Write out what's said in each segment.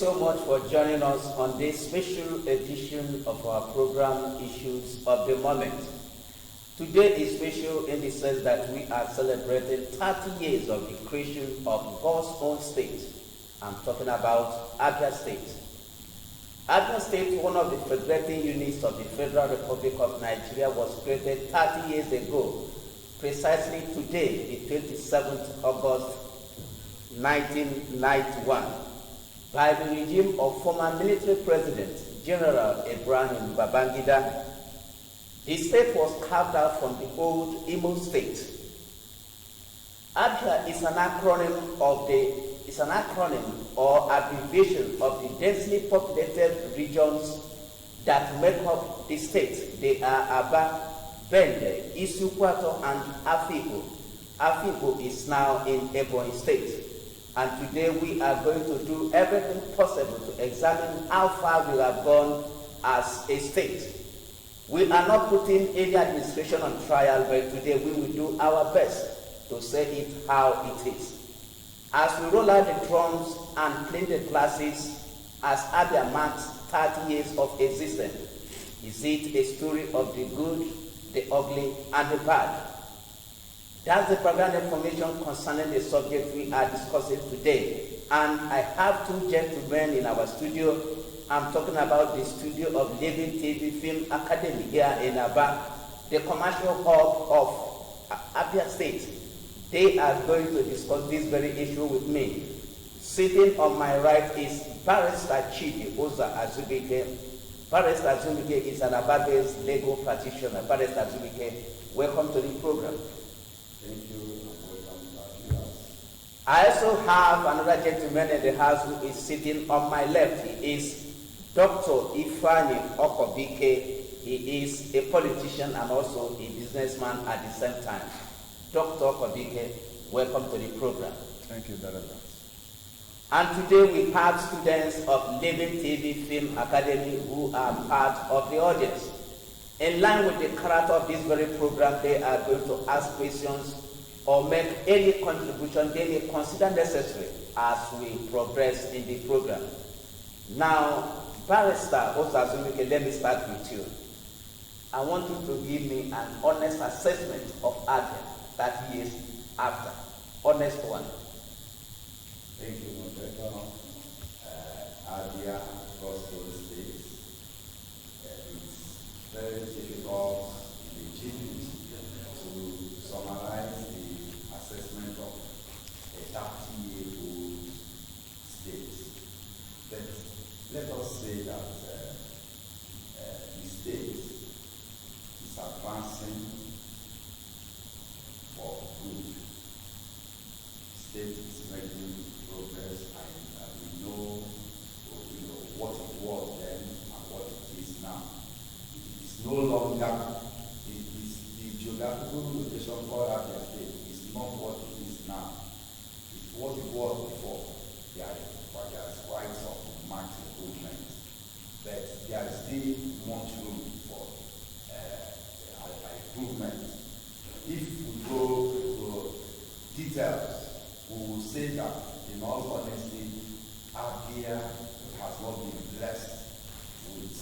so much for joining us on this special edition of our program, Issues of the Moment. Today is special in the sense that we are celebrating 30 years of the creation of God's own state. I'm talking about Abia State. Abia State, one of the federating units of the Federal Republic of Nigeria, was created 30 years ago, precisely today, the 27th August 1991, by the regime of former military president General Ibrahim Babangida. The state was carved out from the old Imo State. Abia is an acronym or abbreviation of the densely populated regions that make up the state. They are Aba, Bende, Isukwato, and Afikpo. Afikpo is now in Ebonyi State. And today we are going to do everything possible to examine how far we have gone as a state. We are not putting any administration on trial, but today we will do our best to say it how it is. As we roll out the drums and clean the glasses, as Abia marks 30 years of existence, is it a story of the good, the ugly, and the bad? That's the background information concerning the subject we are discussing today. And I have two gentlemen in our studio. I'm talking about the studio of Living TV Film Academy here in Aba, the commercial hub of Abia State. They are going to discuss this very issue with me. Sitting on my right is Barrister Chidi Oza Azubike. Barrister Azubike is an Aba-based legal practitioner. Barrister Azubike, welcome to the program. Thank you and welcome to our viewers. I also have another gentleman in the house who is sitting on my left. He is Dr. Ifani Okobike. He is a politician and also a businessman at the same time. Dr. Okobike, welcome to the program. Thank you, Dr. And today we have students of Living TV Film Academy who are part of the audience. In line with the character of this very program, they are going to ask questions or make any contribution they may consider necessary as we progress in the program. Now, Barrister Ozazumike, let me start with you. I want you to give me an honest assessment of Abia 30 years after. Honest one. Thank you, Moderator. Abia, Gospel State. It's very difficult in the GP to summarize the assessment of a 30-year-old state. But let us say that the state is advancing for good. The state is making progress, and we know what it was then and what it is now. It is no longer the geographical location called Abia State is not what it is now. It's what it was before. There is quite some marked improvement, but there is still much room for improvement. If we go to details, we will say that in all honesty, Abia has not been blessed with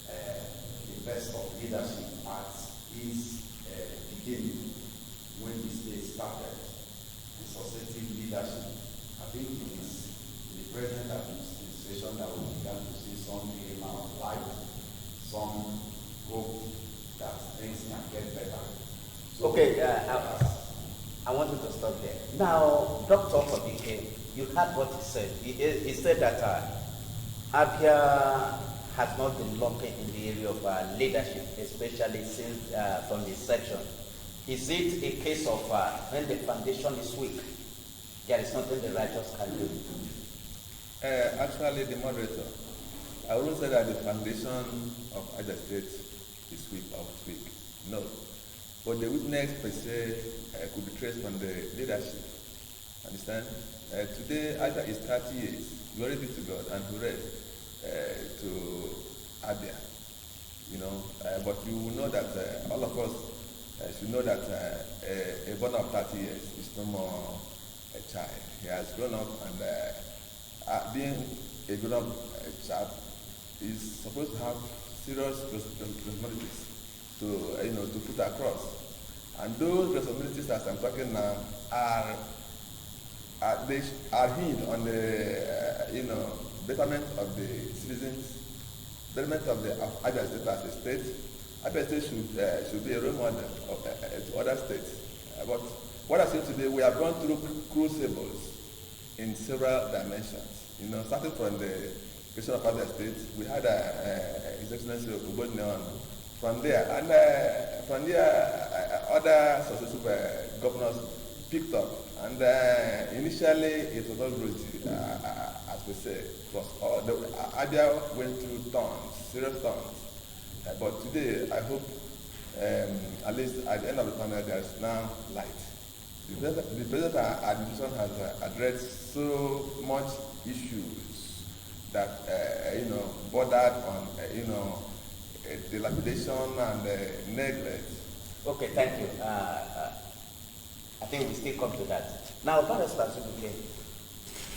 the best of leadership at its beginning when the state started. The successive leadership, I think it is the present administration that we began to see some glimmer of light, some hope that things can get better. So okay, I want you to stop there. Now, Dr. Okobike, you heard what he said. He said that Abia has not been lucky in the area of leadership, especially since from this section. Is it a case of when the foundation is weak, there is nothing the righteous can do? Actually, the moderator, I would say that the foundation of Abia State is weak or weak. No. But the weakness per se could be traced on the leadership. Understand? Today, Abia is 30 years. Glory be to God and hooray to Abia. But you will know that all of us should know that a boy of 30 years is no more a child. He has grown up and being a grown-up chap is supposed to have serious responsibilities to to put across, and those responsibilities, as I'm talking now, they are hinged on the betterment of the citizens, betterment of Abia State as a state. Abia State should be a role model to other states. But what I say today, we have gone through crucibles in several dimensions. Starting from the question of Abia State, we had His Excellency Ubodneon. From there, other successive governors picked up. And initially, it was not good, as we say. Abia went through thorns, serious thorns. But today, I hope, at least at the end of the tunnel, there is now light. The present administration has addressed so much issues that bordered on dilapidation and neglect. Okay, thank you. I think we still come to that. Now, Barrister Zubuke,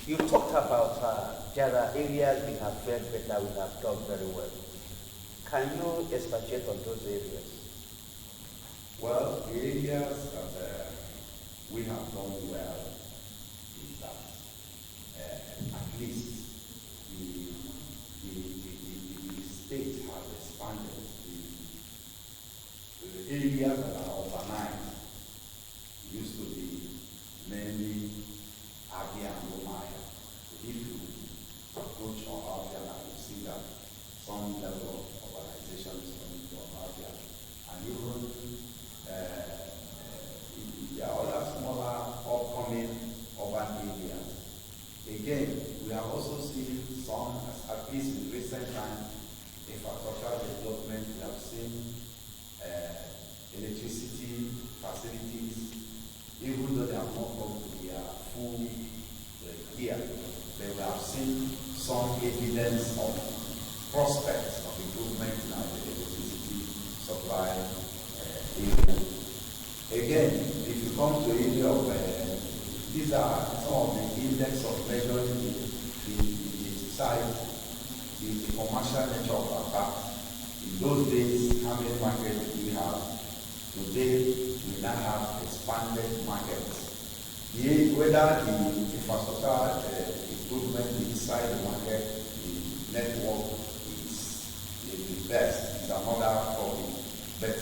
you talked about there are areas we have fared better, we have done very well. Can you expatiate on those areas? Well, the areas that we have done well is that at least the state has expanded. The areas that are urbanized used to be mainly Abia and Omaya. If you approach Abia, you see that some level of urbanization is coming from Abia. And even there are other smaller upcoming urban areas. Again, we have also seen some, at least in recent times, infrastructural development. We have seen electricity facilities, even though they have not come to their full gear, but we have seen some evidence of prospects of improvement in our electricity supply area. Again, if you come to the area of, these are some of the index of measuring the size, the commercial nature of our park. In those days, how many markets do we have? Today, we now have expanded markets. Whether the infrastructure improvement inside the market, the network is the best, is another topic. But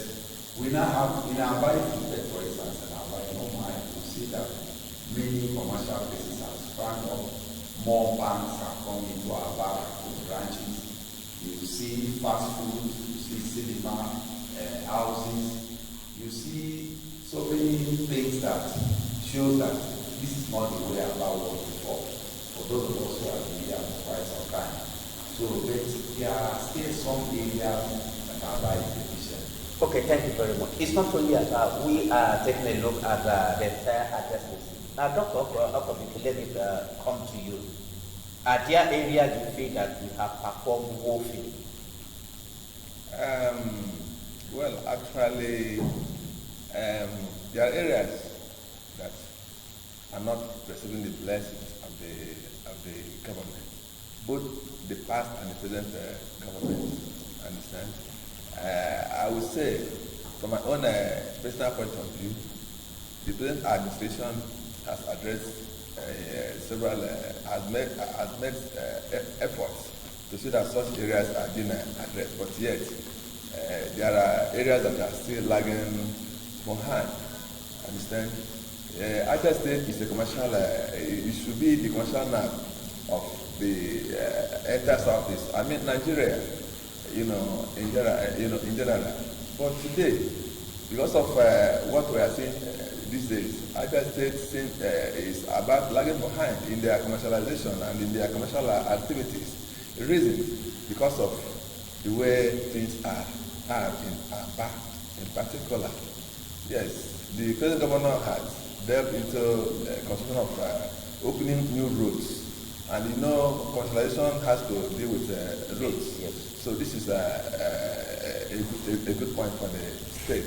we now have, in our body, for instance, in our body, you see that many commercial places have sprung up, more banks have come into our back branches. You see fast food, you see cinema, houses. You see so many things that show that this is not the way Abba was before. For those of us who have been here for quite some time. So there are still some areas that Abba is deficient. Okay, thank you very much. It's not only about we are taking a look at the entire addresses. Now, Dr. Okobiki, let me come to you. Are there areas you feel that you have performed woefully? Well, actually, there are areas that are not receiving the blessings of the government, both the past and the present government. Understand? I would say, from my own personal point of view, the present administration has addressed several, has made efforts to see that such areas are being addressed, but yet there are areas that are still lagging behind. Understand? Abia State is a commercial, it should be the commercial nerve of the entire Southeast. I mean Nigeria, in general. But today, because of what we are seeing these days, Abia State is about lagging behind in their commercialization and in their commercial activities. The reason, because of the way things are in Aba in particular. Yes, the present governor has delved into the construction of opening new roads. And commercialization has to deal with roads. Yes. So this is a good point for the state.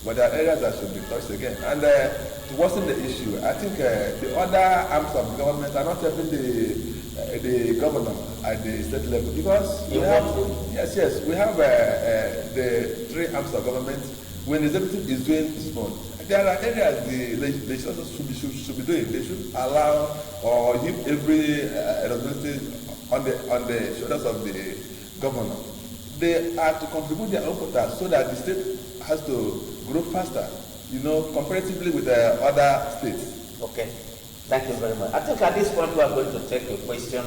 But there are areas that should be touched again. And to worsen the issue, I think the other arms of the government are not helping the governor at the state level because You we have, want yes, we have the three arms of government. When the executive is doing its own, there are areas the legislature should be doing. They should allow or give every responsibility on the shoulders of the governor. They are to contribute their own quota so that the state has to grow faster, comparatively with the other states. Okay, thank you very much. I think at this point we are going to take a question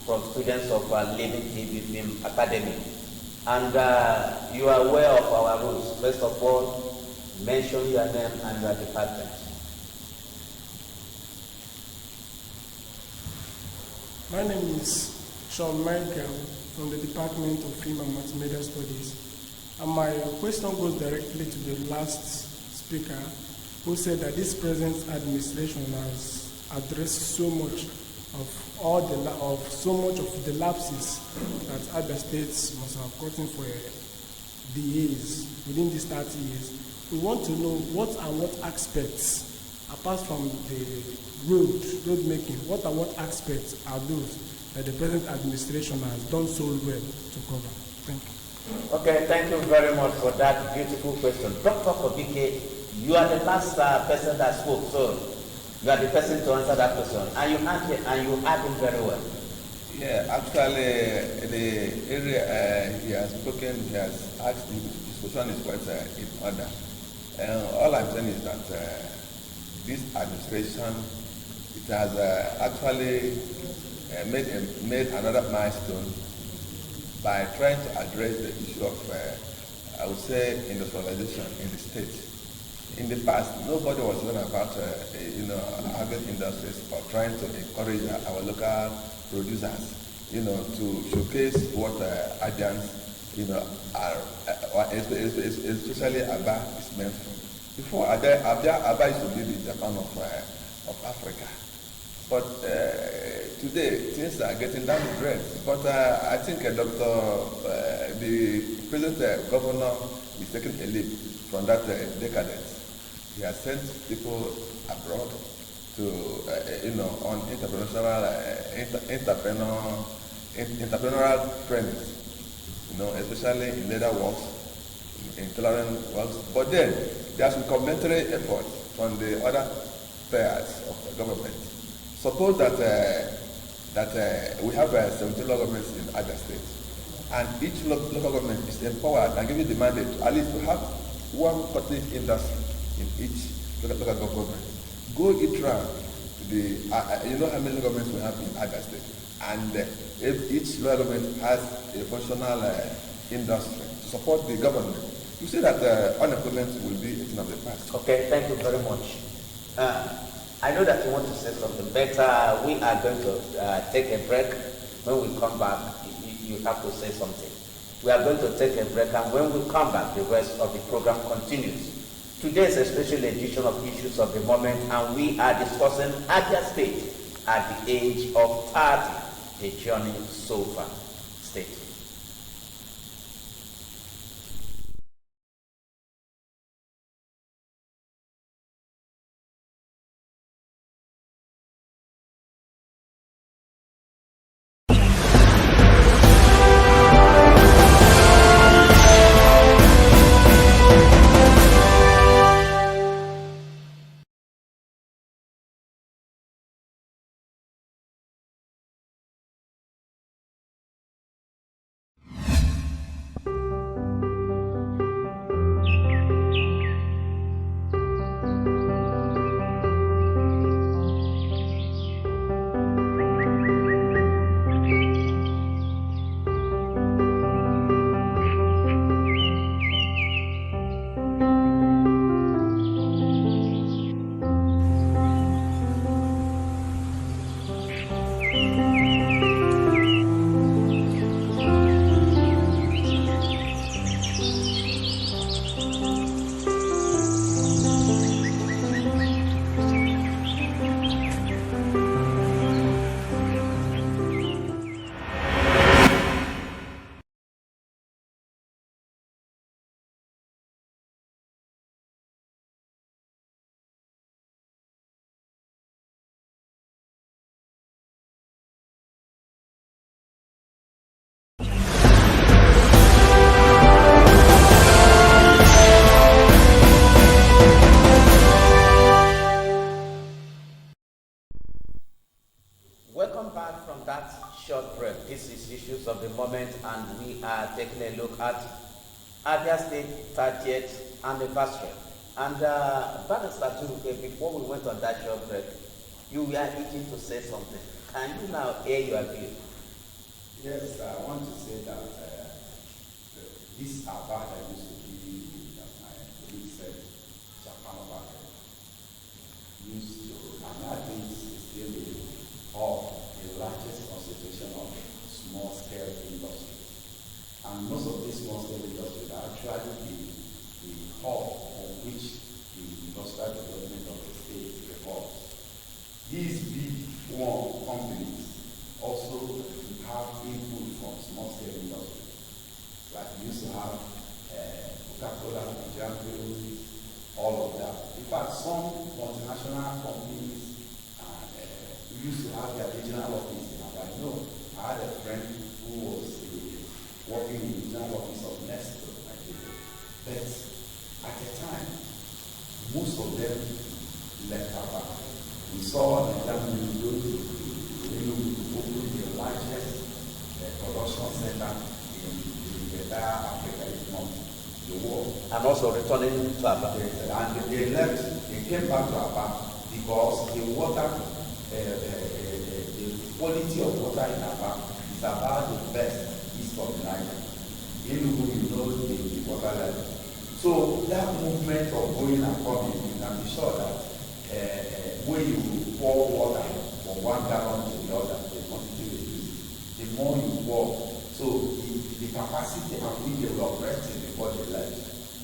from students of Living TV Film Academy. And you are aware of our rules. First of all, mention your name and your department. My name is Sean Michael from the Department of Film and Multimedia Studies. And my question goes directly to the last speaker who said that this present administration has addressed so much of the lapses that Abia State must have gotten for the years, within these 30 years. We want to know what aspects, apart from the road making, what aspects are those that the present administration has done so well to cover? Thank you. Okay, thank you very much for that beautiful question. Dr. Kobike, you are the last person that spoke, so you are the person to answer that question. And you answered very well. Yeah, actually, the area he has spoken, he has asked, his question is quite in order. All I'm saying is that this administration, it has actually made another milestone by trying to address the issue of, I would say, industrialization in the state. In the past, nobody was talking about, having industries or trying to encourage our local producers, to showcase what Abians, are, especially Abia is meant for. Before Abia used to be the Japan of Africa. But today, things are getting down the drain. But I think the present governor is taking a leap from that decadence. He has sent people abroad to, on entrepreneurial training, especially in leather works, in tailoring works. But then there's some complementary effort from the other players of the government. Suppose that we have 17 local governments in Abia State, and each local government is empowered and given the mandate to at least to have one cottage industry in each local government. Go each round. You know how many local governments we have in Abia State, and if each local government has a functional industry to support the government, you see that unemployment will be a thing of the past. Okay, thank you very much. I know that you want to say something, but we are going to take a break. When we come back, you have to say something. We are going to take a break, and when we come back, the rest of the program continues. Today is a special edition of Issues of the Moment, and we are discussing Abia State at the age of 30, a journey so far. Stay tuned. are taking a look at Abia State 30th anniversary. And Barrister Juruke, before we went on that short break, you were itching to say something. Can you now air your view? Yes, I want to say that this Abba that used to be, as my colleague said, Japan Abba, used to, and I think it's still the largest concentration of small-scale industry. And most of these small-scale industries are actually the hub on which the industrial development of the state revolves. These big one companies also have input from small-scale industries. Like we used to have Coca-Cola, Nigerian Breweries, all of that. In fact, some multinational companies, we used to have their regional office in Abia. I know I had a friend who was working in the regional office of Nestle, Nigeria. But at the time, most of them left Abia. We saw the government go to open the largest production center in the entire Africa, if not the world. And also returning to Abba. And they left, they came back to Abba because the water, the quality of water in Abba is about the best east of the Niger. You know the water level. So that movement of going and coming, you can be sure that when you pour water from one gallon to the other, the quantity reduces. The more you pour, so the capacity at which they were operating before they left,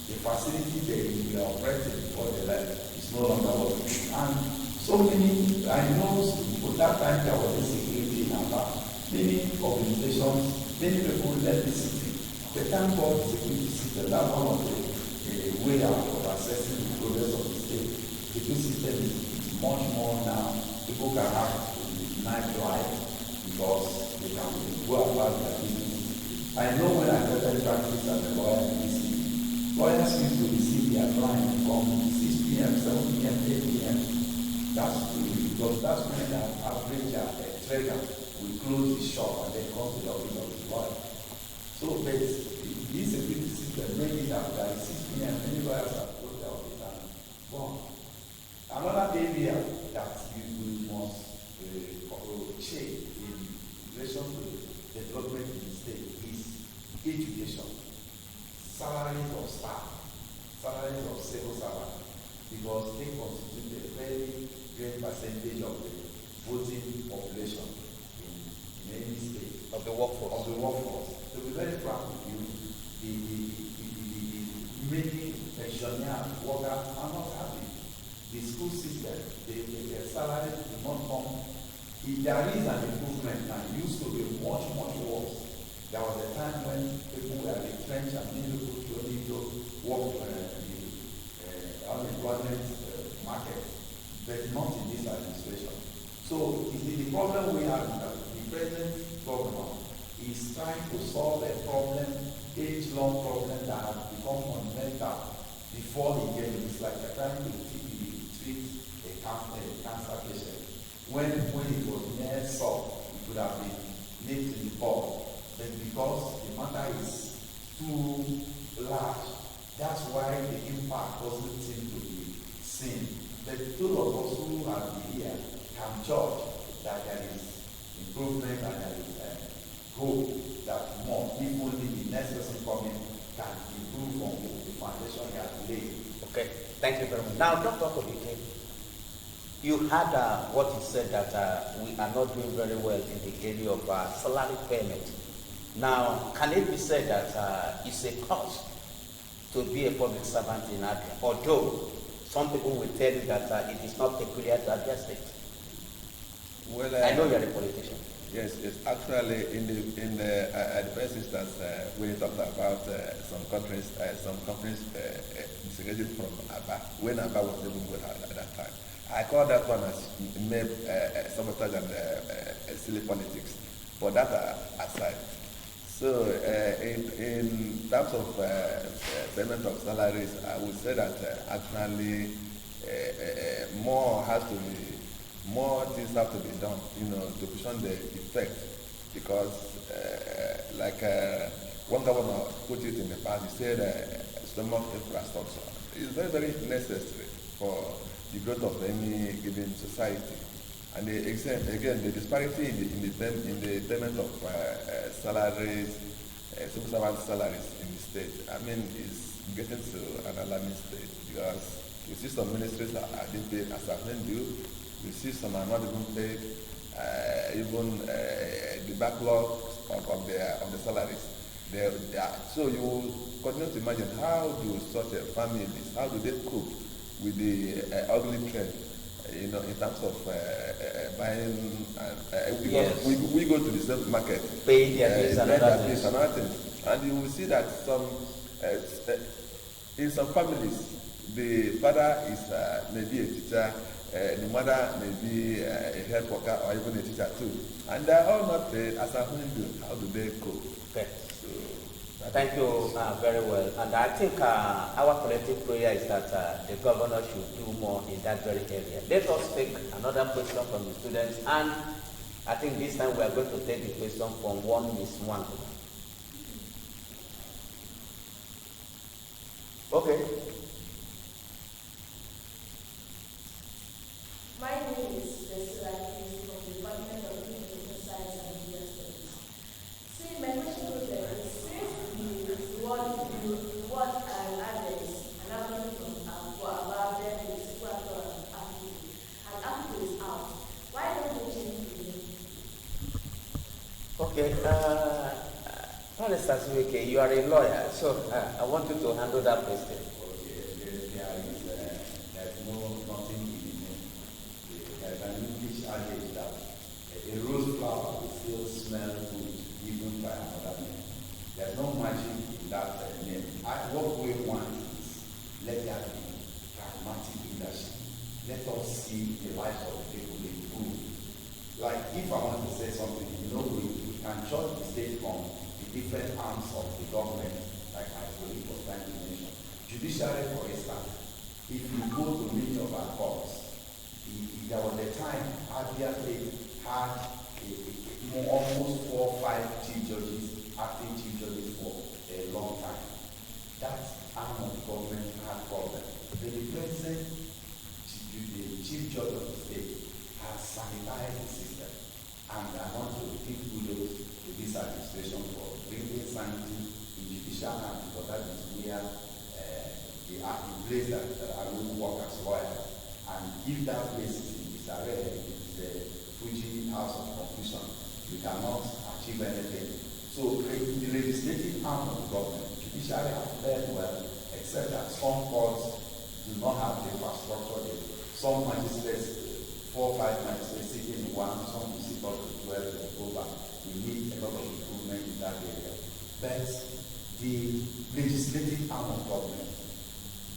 the facility they were operating before they left is no longer working. And so many, I know for that time there was insecurity in Abba. Many organizations, many people left the city. The thank God the security system, that's one of the way of assessing the progress of the state. The security system is much more now. People can have nightlife because they can go about their business. I know when I started practice as a lawyer in this city, lawyers used to receive their clients from 6 p.m., 7 p.m., 8 p.m. That's true because that's when the average trader will close the shop and then come to the office of the lawyer. So but this security system made it that by 6 p.m. many lawyers have closed their office and gone. Another area that we must change in relation to the development in the state is education, salaries of staff, salaries of civil servants, because they constitute a very great percentage of the voting population in any state. Of the workforce. Of the workforce. To be very frank with you, the many pensioners, workers are not happy. The school system, their salary do not come. If there is an improvement now, it used to be much, much worse. There was a time when people were retrenched and many people only to work the unemployment market, but not in this administration. So the problem we have is that the present government is trying to solve a problem, age-long problem that has become fundamental before he gets it. It's like they're trying to treat a cancer patient. When it was near solved, it could have been nipped in the bud. But because the matter is too large, that's why the impact doesn't seem to be seen. But those of us who have been here can judge that there is improvement and there is hope that more people in the next person coming can improve on the foundation they have laid. Okay, thank you very much. Now, Dr. Kobike, you had what you said that we are not doing very well in the area of salary payment. Now, can it be said that it's a cost to be a public servant in Abia? Although some people will tell you that it is not peculiar to Abia State. Well, I know you're a politician. Yes, it's actually in the first instance when you talked about some companies disengaging from Abba when Abba was even good at that time. I call that one as sabotage and silly politics. But that aside, so in terms of payment of salaries, I would say that actually more things have to be done, to cushion the effect, because one governor put it in the past, he said stomach infrastructure is very, very necessary for the growth of any given society. And again, the disparity in the payment of salaries, civil servant salaries in the state, I mean, is getting to an alarming state because you see some ministries are being paid as are due, you see some are not even paid, even the backlog of the salaries. So you continue to imagine how do such families, how do they cope with the ugly trend, in terms of buying. Yes. We go to the same market, Pay their bills and another thing, and you will see that in some families, the father is maybe a teacher, the mother may be a health worker or even a teacher too, and they are all not paid as a Hindu. How do they cope? Okay. Thank you very well. And I think our collective prayer is that the governor should do more in that very area. Let us take another question from the students, and I think this time we are going to take the question from one Miss Wang. Okay. My name is Priscilla from the Department of Information Science and Abia State. See, my question is since the word and address and acronym for about them is equator and Africa is out, why don't we change the name? Okay. Mr. Siweke, you are a lawyer, so I want you to handle that question. There's nothing in the name. There's an English adage that a rose flower will still smell good even by another name. There's no magic in that name. What we want is let there be pragmatic leadership. Let us see the life of the people improve. Like if I want to say something, we can judge the state from the different arms of the government, like my colleague was trying to mention. Judiciary, for instance, if you go to many of our courts, there was a time Abia State had almost 4 or 5 chief judges, acting chief judges for a long time. That arm of government had problems. The present the chief judge of the state has sanitized the system, and I want to give kudos to this administration for bringing sanity in judicial hands, because that is where they are in place that I will work as lawyer. And if that place is in disarray, it is the Fuji house of confusion. You cannot achieve anything. So the legislative arm of the government, judiciary has fared well, except that some courts do not have the infrastructure. Some magistrates, 4 or 5 magistrates sitting in one, some will sit up to 12 and go back. We need a lot of improvement in that area. But the legislative arm of government,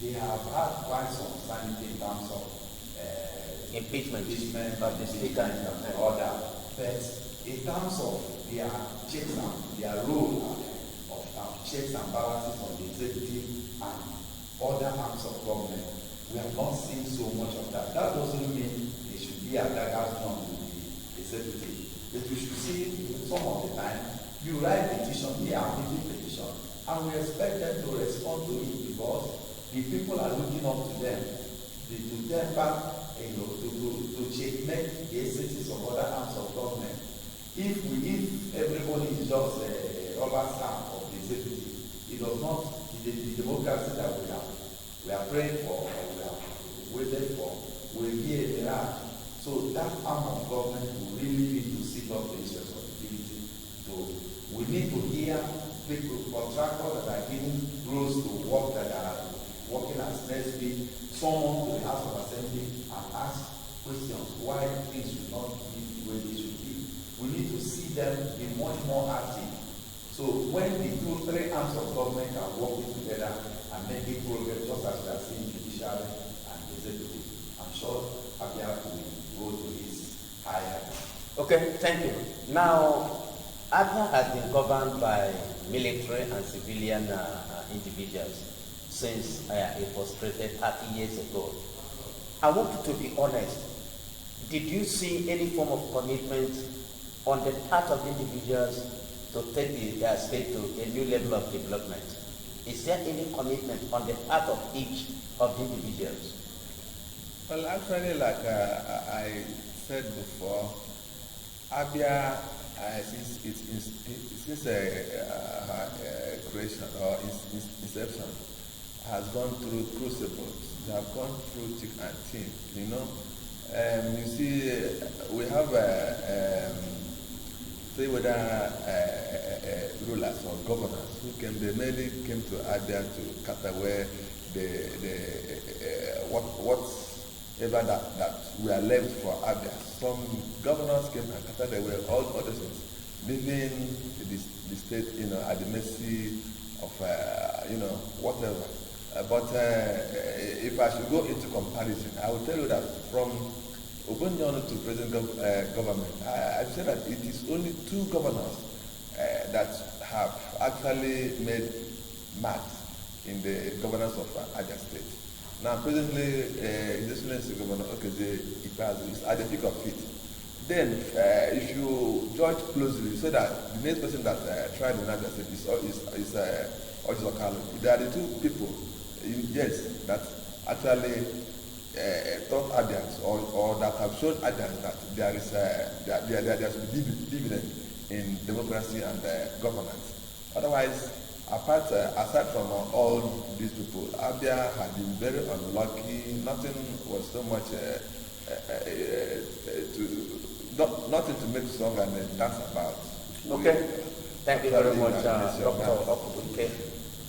they have had quite some sanity in terms of impeachment of the speaker and order. But in terms of their checks and their role of checks and balances on the executive and other arms of government, we have not seen so much of that. That doesn't mean they should be a dagger from the executive. But we should see some of the time, you write petition, we are making petition, and we expect them to respond to it because the people are looking up to them, to temper, to checkmate the executives of other arms of government. If everybody is just a rubber stamp of the executive, it does not, the democracy that we are praying for, or we are waiting for, will be a mirage. So that arm of government will really need to sit up the issues of security. So we need to hear people, contractors that are giving rules to work, that are working as next week, someone to the House of Assembly and ask questions why things should not be the way they should be. We need to see them be much more active. So when the 2-3 arms of government are working together and making progress, just as we are seeing judiciary and executive, I'm sure Abia will go to his higher. Okay, thank you. Now, Abia has been governed by military and civilian individuals since it was created 30 years ago. I want you to be honest. Did you see any form of commitment on the part of individuals to take the state to a new level of development. Is there any commitment on the part of each of the individuals? Well, actually, like I said before, Abia, since creation or inception, has gone through crucibles. They have gone through thick and thin. You know, you see, we have say whether rulers or governors who came, they mainly came to Abia to cater where whatever that we are left for Abia. Some governors came and catered away all other things, leaving the state, you know, at the mercy of whatever. But if I should go into comparison, I will tell you that from Obanjano to present government, I say that it is only 2 governors that have actually made marks in the governance of Abia State. Now, presently, His Excellency Governor Okeze Ikpeazu is at the peak of it. Then, if you judge closely, you say that the next person that tried in Abia State is Okalo. There are the 2 people, yes, that actually taught Abians or that have shown Abians that there should be dividend in democracy and governance. Otherwise, aside from all these people, Abia had been very unlucky. Nothing was so much nothing to make song and dance about. Okay, thank you very much, Dr. Okubuike.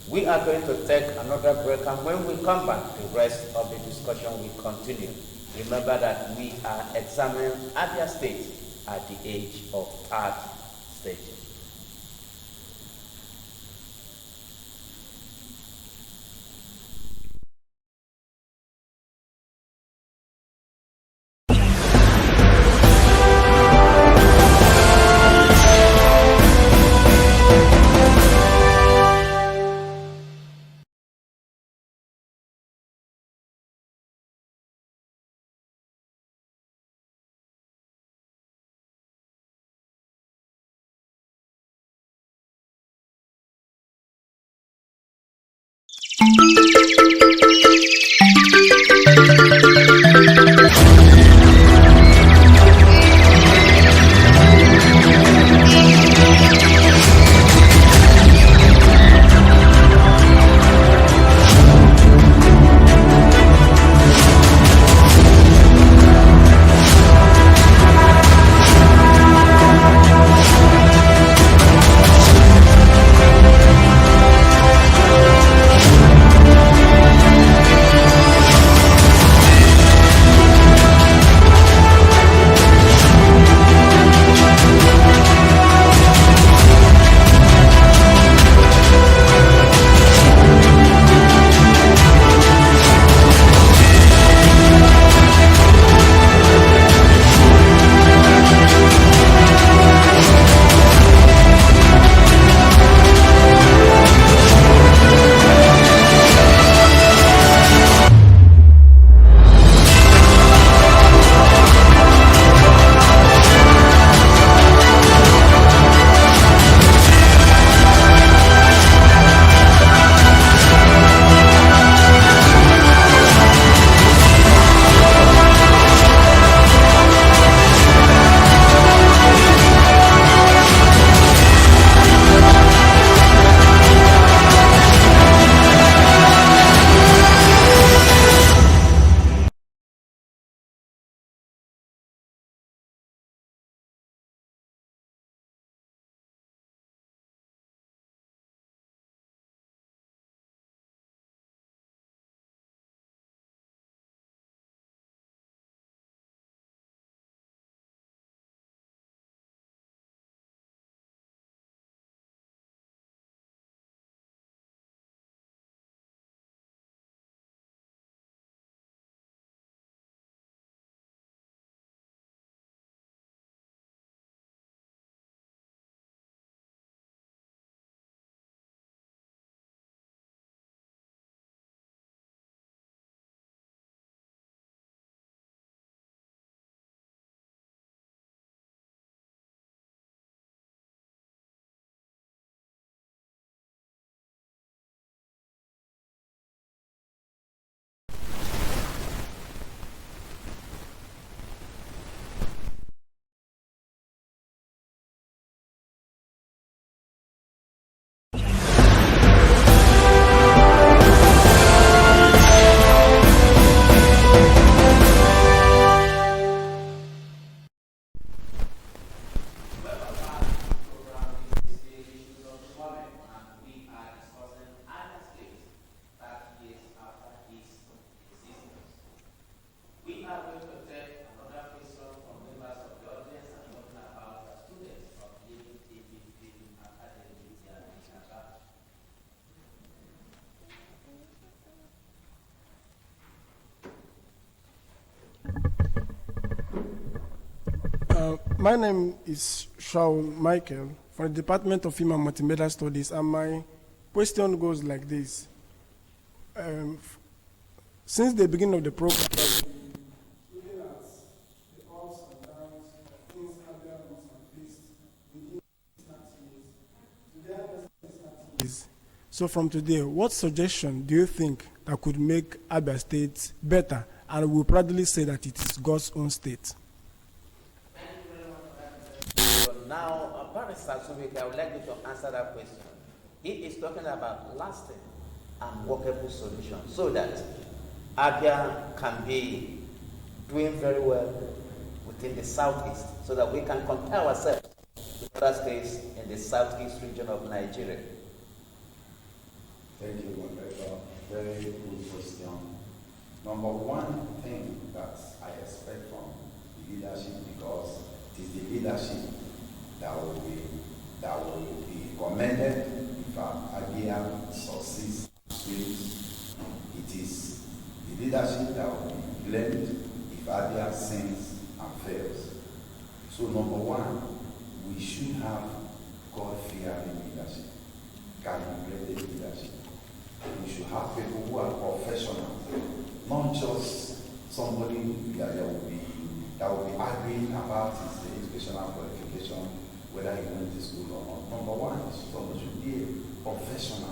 We are going to take another break, and when we come back, the rest of the discussion will continue. Remember that we are examining Abia State at the age of 3rd stage. My name is Shaul Michael from the Department of Human Multimedia Studies, and my question goes like this. Since the beginning of the program, looking at the ups and downs of things Abia must have faced within 30 years. So from today, what suggestion do you think that could make Abia State better, and we'll proudly say that it is God's own state? Now, Barrister Subika, I would like you to answer that question. He is talking about lasting and workable solutions so that Abia can be doing very well within the southeast, so that we can compare ourselves with other states in the southeast region of Nigeria. Thank you, Moderator. Very good question. Number one thing that I expect from the leadership, because it is the leadership that will be commended if Abia succeeds. It is the leadership that will be blamed if Abia sins and fails. So number one, we should have God-fearing leadership, calibrated leadership. We should have people who are professional, not just somebody that will be arguing about his educational qualification, whether he went to school or not. Number one, someone should be a professional.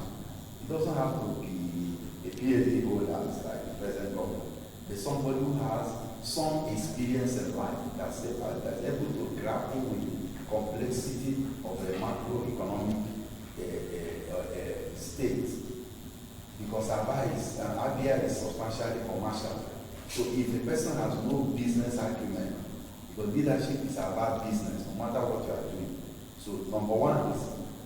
It doesn't have to be a PhD holder like the present government, but somebody who has some experience in life that's able to grapple with the complexity of a macroeconomic state. Because Abia is substantially commercial. So if the person has no business acumen, because leadership is about business, no matter what you are doing. So number one is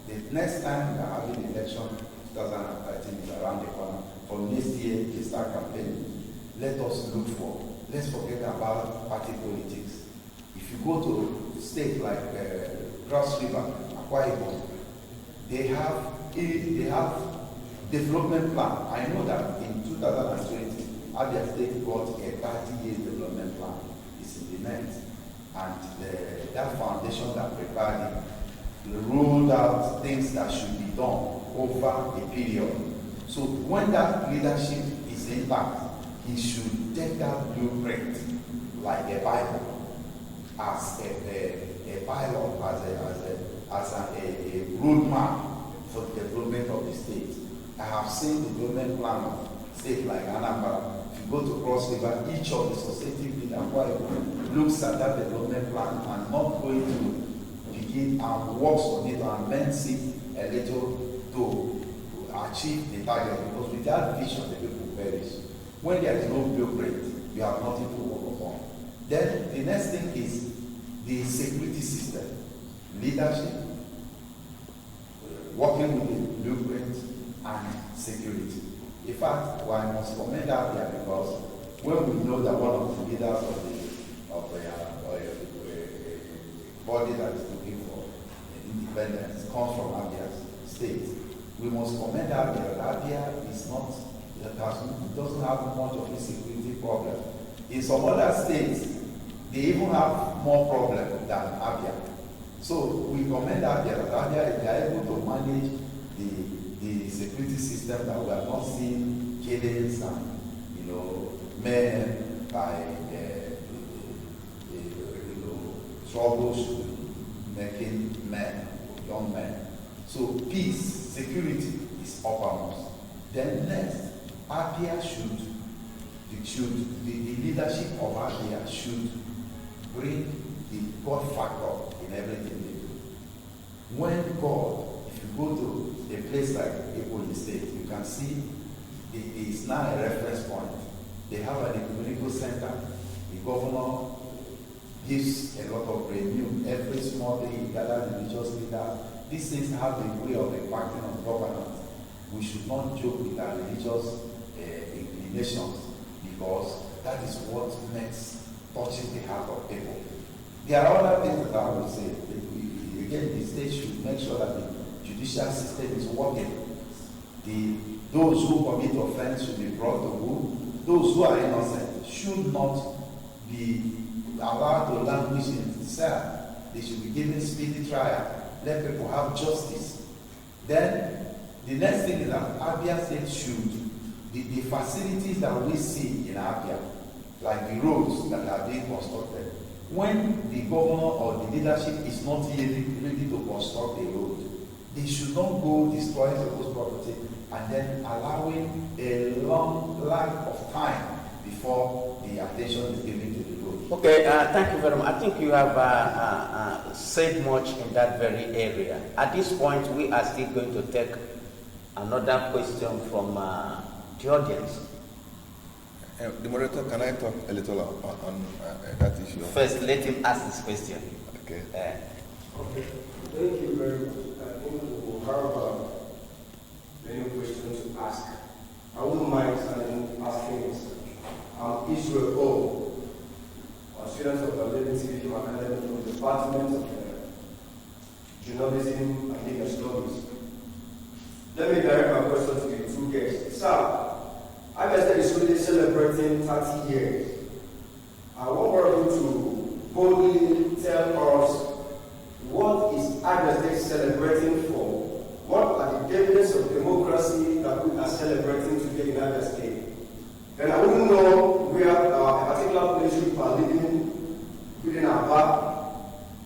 the next time we are having election, 2013 is around the corner. From next year, they start campaigning. Let's forget about party politics. If you go to states like Cross River, Akwa Ibom, they have development plan. I know that in 2020, Abia State got a 30-year development plan. It's implemented. And that foundation that prepared it ruled out things that should be done over a period. So when that leadership is intact, he should take that blueprint like a Bible as a pilot, as a roadmap for the development of the state. I have seen the development plan of states like Anambra. If you go to Cross River, each of the successive leaders looks at that development plan and not going to begin and works on it and amends it a little to achieve the target, because without vision the people perish. When there is no blueprint, you have nothing to work upon. Then the next thing is the security system, leadership, working with the blueprint and security. In fact, I must commend that here, because when we know that one of the leaders of the body that is looking for independence comes from Abia State, we must commend that here. Abia is not, it doesn't have much of a security problem. In some other states, they even have more problems than Abia. So we commend Abia that Abia, they are able to manage the security system, that we are not seeing killings and men by troubles making men, young men. So peace, security is uppermost. Then next, Abia the leadership of Abia should bring the God factor in everything they do. When God, if you go to a place like Abia State, you can see it is now a reference point. They have an ecumenical center. The governor gives a lot of revenue. Every small day he gathers religious leaders. These things have a way of impacting on governance. We should not joke with our religious inclinations, because that is what touches the heart of people. There are other things that I will say. Again, the state should make sure that the judicial system is working. Those who commit offense should be brought to book. Those who are innocent should not be allowed to languish in cell. they should be given speedy trial. Let people have justice. Then the next thing is that Abia State should, the facilities that we see in Abia, like the roads that are being constructed, when the governor or the leadership is not ready to construct a road, they should not go destroying those property and then allowing a long life of time before the attention is given to the road. Okay, thank you very much. I think you have said much in that very area. At this point, we are still going to take another question from the audience. The moderator, can I talk a little on that issue? First, let him ask this question. Okay. Okay. Thank you very much. I think we will have many questions to ask. I wouldn't mind asking this. Israel O, a student of the Liberty Film Academy from the Department of Journalism and Media Studies. Let me direct my question to the two guests. Sir, Abia State is really celebrating 30 years. I want you to boldly tell us what is Abia State celebrating for? What are the dividends of democracy that we are celebrating today in Abia State? And I wouldn't know where a particular place you are living within Abba.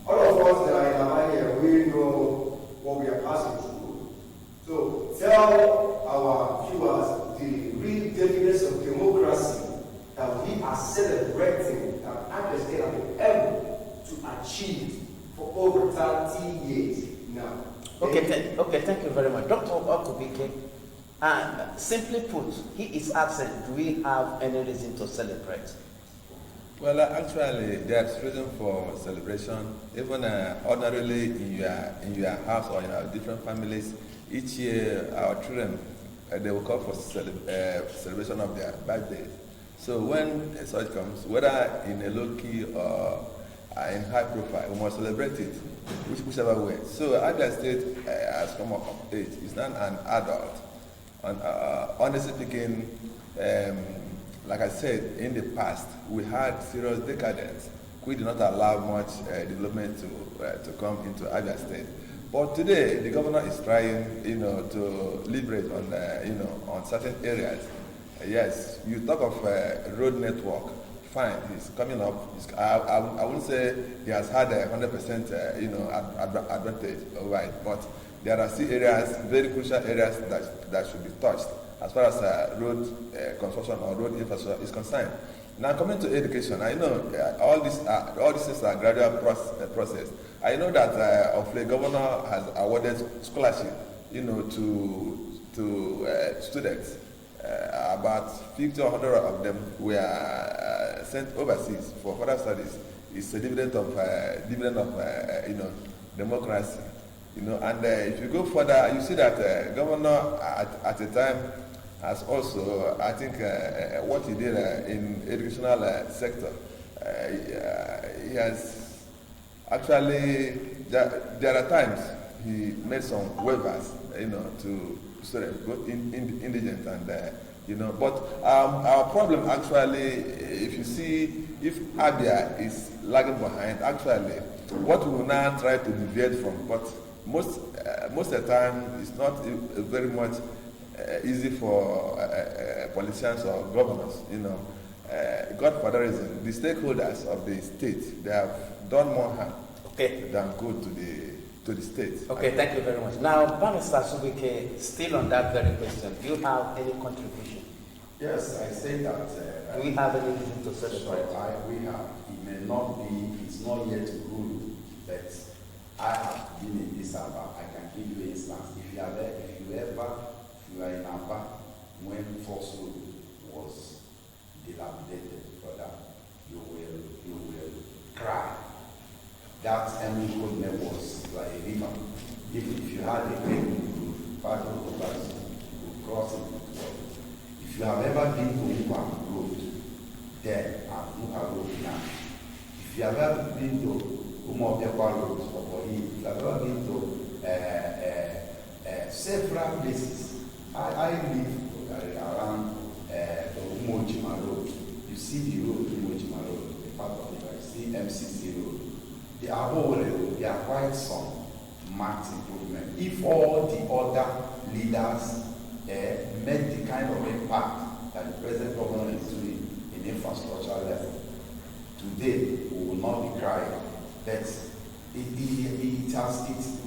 All of us that are in Abba here, we know what we are passing through. So tell our viewers the real dividends of democracy that we are celebrating, that Abia State has been able to achieve for over 30 years now. Okay, thank you very much. Dr. Okubike, simply put, he is asking, do we have any reason to celebrate? Well, actually, there's reason for celebration. Even ordinarily in your house or in our different families, each year our children they will come for celebration of their birthdays. So when such comes, whether in a low key or in high profile, we must celebrate it, whichever way. So Abia State has come of age. It's not an adult. And honestly speaking, like I said, in the past, we had serious decadence. We did not allow much development to come into Abia State. But today, the governor is trying, to liberate on, on certain areas. Yes, you talk of road network. Fine, he's coming up. I wouldn't say he has had 100%, advantage over it, but there are still areas, very crucial areas that should be touched as far as road construction or road infrastructure is concerned. Now, coming to education, I know all these things are gradual process. I know that of the governor has awarded scholarship, to students. About 50 or 100 of them were sent overseas for further studies. It's a dividend of democracy. And if you go further, you see that governor at the time has also, I think, what he did in educational sector. He has actually, there are times he made some waivers, to students, both indigent and, but our problem actually, if you see, if Abia is lagging behind, actually, what we will now try to deviate from, but most of the time, it's not very much easy for politicians or governors, God for that reason, the stakeholders of the state, they have done more harm than good to the state. Okay, thank you very much. Now, Barrister Subike, still on that very question, do you have any contribution? Yes, I say that. Do we have any reason to celebrate? We have. It may not be, it's not yet ruled, but I have been in this Abba. I can give you an instance. If you are in Abba, when First Road was dilapidated for that, you will cry. That Emily Road was like a river. If you had a great road, part of the bus, you would cross it. If you have ever been to Upa Road, there at Upa Road now, if you have ever been to Upa Road, if you have ever been to several places, I live around the Umojima Road. You see the road, Umojima Road, the part of it, I see MCC Road. there are quite some marked improvement. If all the other leaders made the kind of impact that the present government is doing in infrastructure level, today we will not be crying. But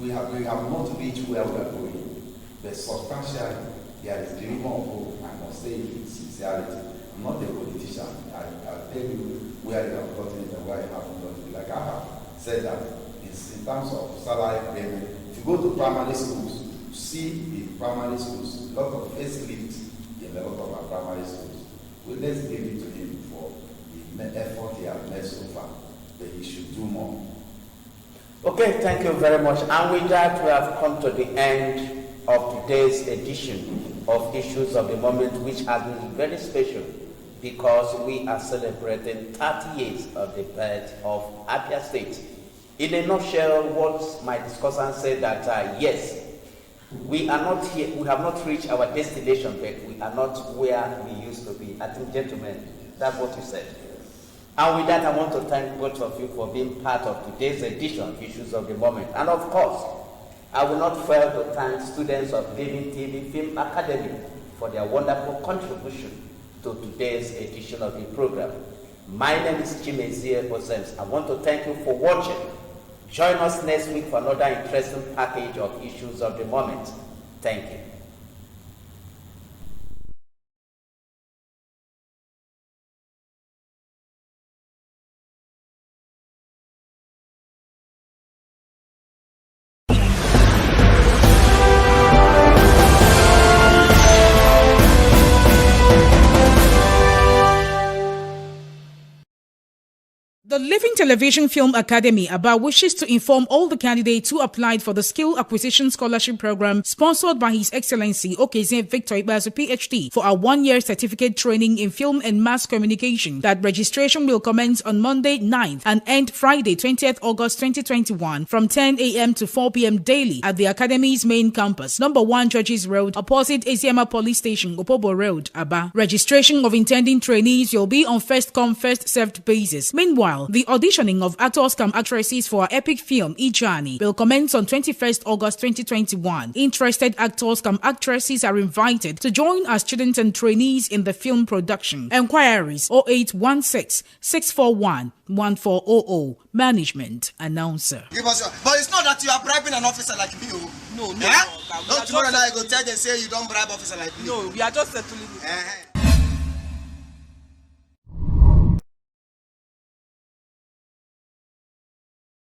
we have not reached where we are going. But substantially, there is glimmer of hope. I must say it with sincerity. I'm not a politician. I'll tell you where you have gotten it and where you haven't gotten it. Like I have said that in terms of salary payment, if you go to primary schools, see in primary schools, a lot of facilities in a lot of our primary schools. Well, let's give it to him for the effort he has made so far, but he should do more. Okay, thank you very much. And with that, we have come to the end of today's edition of Issues of the Moment, which has been very special because we are celebrating 30 years of the birth of Abia State. In a nutshell, what my discussant said that yes, we are not here, we have not reached our destination, but we are not where we used to be. I think, gentlemen, that's what you said. And with that, I want to thank both of you for being part of today's edition of Issues of the Moment. And of course, I will not fail to thank students of Living TV Film Academy for their wonderful contribution to today's edition of the program. My name is Chimezie Ozems. I want to thank you for watching. Join us next week for another interesting package of Issues of the Moment. Thank you. The Living Television Film Academy Abba wishes to inform all the candidates who applied for the Skill Acquisition Scholarship Program sponsored by His Excellency Okezie Victor Ibazu PhD for a 1-year certificate training in film and mass communication that registration will commence on Monday 9th and end Friday 20th August 2021 from 10 a.m. to 4 p.m. daily at the Academy's main campus, number 1 Judges Road, opposite Eziama Police Station, Opobo Road, Abba. Registration of intending trainees will be on first-come, first-served basis. Meanwhile, the auditioning of actors cum actresses for our epic film Ijani will commence on 21st August 2021. Interested actors cum actresses are invited to join as students and trainees in the film production. Enquiries 0816 641 1400. Management announcer. Give us but it's not that you are bribing an officer like me. No. Don't tomorrow night go tell them say you don't bribe officer like me. No, we are just settling it.